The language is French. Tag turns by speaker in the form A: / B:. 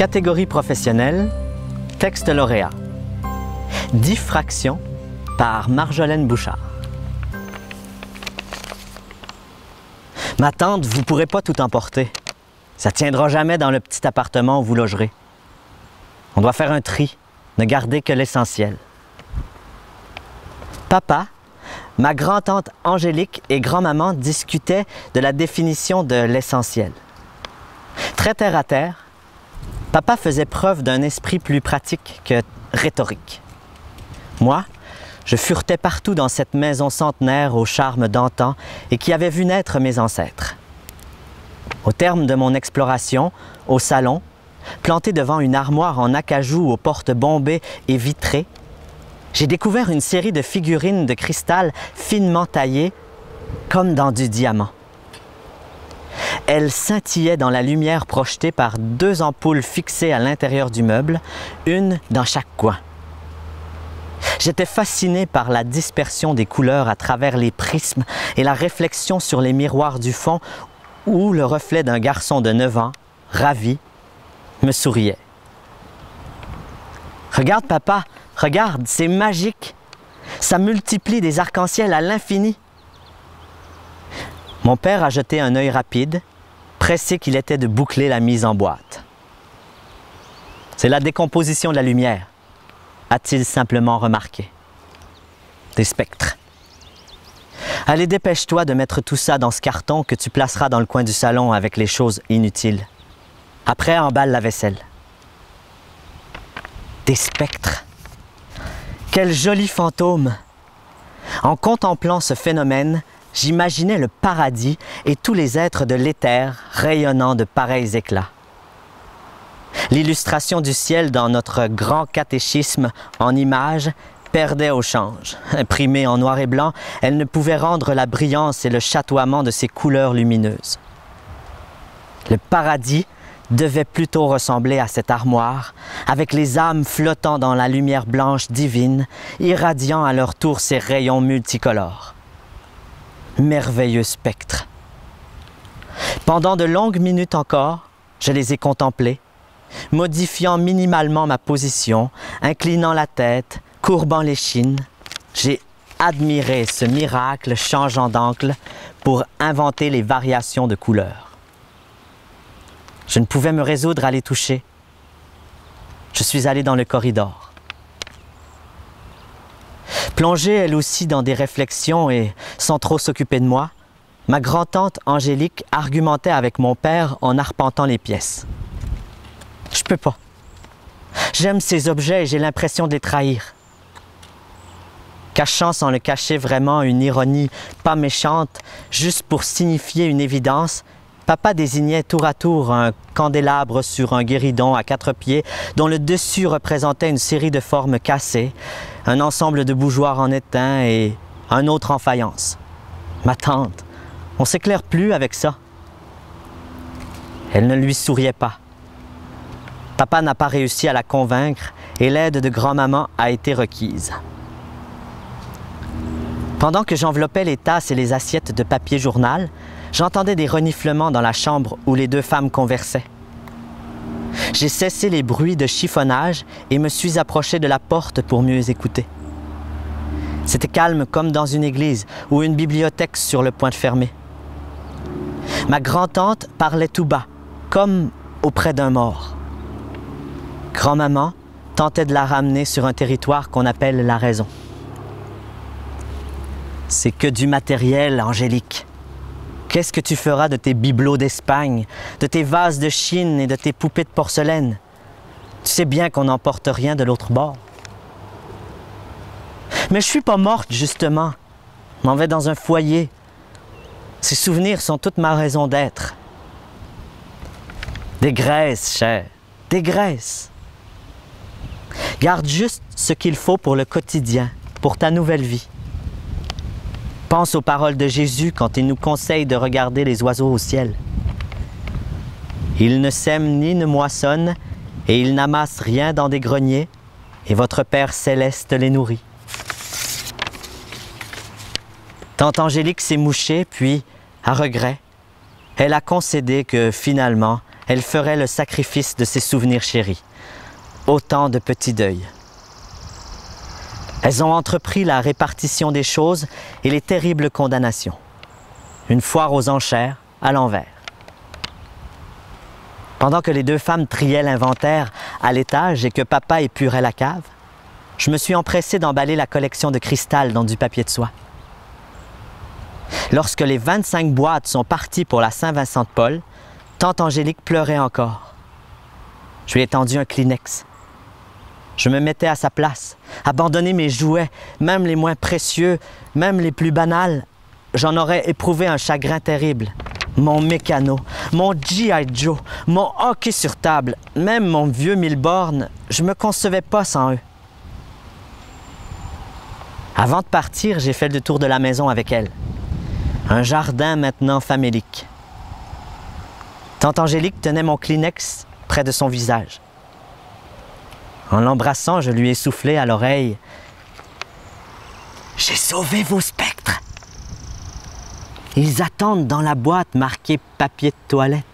A: Catégorie professionnelle, texte lauréat. Diffraction par Marjolaine Bouchard. Ma tante, vous ne pourrez pas tout emporter. Ça ne tiendra jamais dans le petit appartement où vous logerez. On doit faire un tri, ne garder que l'essentiel. Papa, ma grand-tante Angélique et grand-maman discutaient de la définition de l'essentiel. Très terre à terre, papa faisait preuve d'un esprit plus pratique que rhétorique. Moi, je furetais partout dans cette maison centenaire au charme d'antan et qui avait vu naître mes ancêtres. Au terme de mon exploration, au salon, planté devant une armoire en acajou aux portes bombées et vitrées, j'ai découvert une série de figurines de cristal finement taillées, comme dans du diamant. Elles scintillaient dans la lumière projetée par 2 ampoules fixées à l'intérieur du meuble, une dans chaque coin. J'étais fasciné par la dispersion des couleurs à travers les prismes et la réflexion sur les miroirs du fond où le reflet d'un garçon de 9 ans, ravi, me souriait. « Regarde, papa, regarde, c'est magique! Ça multiplie des arcs-en-ciel à l'infini! » Mon père a jeté un œil rapide, pressé qu'il était de boucler la mise en boîte. « C'est la décomposition de la lumière, » a-t-il simplement remarqué. Des spectres. Allez, dépêche-toi de mettre tout ça dans ce carton que tu placeras dans le coin du salon avec les choses inutiles. Après, emballe la vaisselle. Des spectres. Quel joli fantôme! En contemplant ce phénomène, j'imaginais le paradis et tous les êtres de l'éther rayonnant de pareils éclats. L'illustration du ciel dans notre grand catéchisme en images perdait au change. Imprimée en noir et blanc, elle ne pouvait rendre la brillance et le chatoiement de ses couleurs lumineuses. Le paradis devait plutôt ressembler à cette armoire, avec les âmes flottant dans la lumière blanche divine, irradiant à leur tour ses rayons multicolores. Merveilleux spectres. Pendant de longues minutes encore, je les ai contemplés, modifiant minimalement ma position, inclinant la tête, courbant l'échine. J'ai admiré ce miracle changeant d'angle pour inventer les variations de couleurs. Je ne pouvais me résoudre à les toucher. Je suis allé dans le corridor. Plongée elle aussi dans des réflexions et sans trop s'occuper de moi, ma grand-tante Angélique argumentait avec mon père en arpentant les pièces. Je peux pas. J'aime ces objets et j'ai l'impression de les trahir. Cachant sans le cacher vraiment une ironie pas méchante, juste pour signifier une évidence, papa désignait tour à tour un candélabre sur un guéridon à 4 pieds dont le dessus représentait une série de formes cassées, un ensemble de bougeoirs en étain et un autre en faïence. Ma tante, on s'éclaire plus avec ça. Elle ne lui souriait pas. Papa n'a pas réussi à la convaincre et l'aide de grand-maman a été requise. Pendant que j'enveloppais les tasses et les assiettes de papier journal, j'entendais des reniflements dans la chambre où les 2 femmes conversaient. J'ai cessé les bruits de chiffonnage et me suis approché de la porte pour mieux écouter. C'était calme comme dans une église ou une bibliothèque sur le point de fermer. Ma grand-tante parlait tout bas, comme auprès d'un mort. Grand-maman tentait de la ramener sur un territoire qu'on appelle la raison. C'est que du matériel, Angélique. Qu'est-ce que tu feras de tes bibelots d'Espagne, de tes vases de Chine et de tes poupées de porcelaine? Tu sais bien qu'on n'emporte rien de l'autre bord. Mais je suis pas morte, justement. Je m'en vais dans un foyer. Ces souvenirs sont toute ma raison d'être. Des graisses, chère, des graisses. Garde juste ce qu'il faut pour le quotidien, pour ta nouvelle vie. Pense aux paroles de Jésus quand il nous conseille de regarder les oiseaux au ciel. Ils ne sèment ni ne moissonnent, et ils n'amassent rien dans des greniers, et votre Père céleste les nourrit. Tante Angélique s'est mouchée, puis, à regret, elle a concédé que, finalement, elle ferait le sacrifice de ses souvenirs chéris. Autant de petits deuils. Elles ont entrepris la répartition des choses et les terribles condamnations. Une foire aux enchères à l'envers. Pendant que les deux femmes triaient l'inventaire à l'étage et que papa épurait la cave, je me suis empressé d'emballer la collection de cristal dans du papier de soie. Lorsque les 25 boîtes sont parties pour la Saint-Vincent de Paul, tante Angélique pleurait encore. Je lui ai tendu un Kleenex. Je me mettais à sa place, abandonner mes jouets, même les moins précieux, même les plus banals. J'en aurais éprouvé un chagrin terrible. Mon mécano, mon G.I. Joe, mon hockey sur table, même mon vieux Milborn, je me concevais pas sans eux. Avant de partir, j'ai fait le tour de la maison avec elle. Un jardin maintenant famélique. Tante Angélique tenait mon Kleenex près de son visage. En l'embrassant, je lui ai soufflé à l'oreille « J'ai sauvé vos spectres! Ils attendent dans la boîte marquée papier de toilette.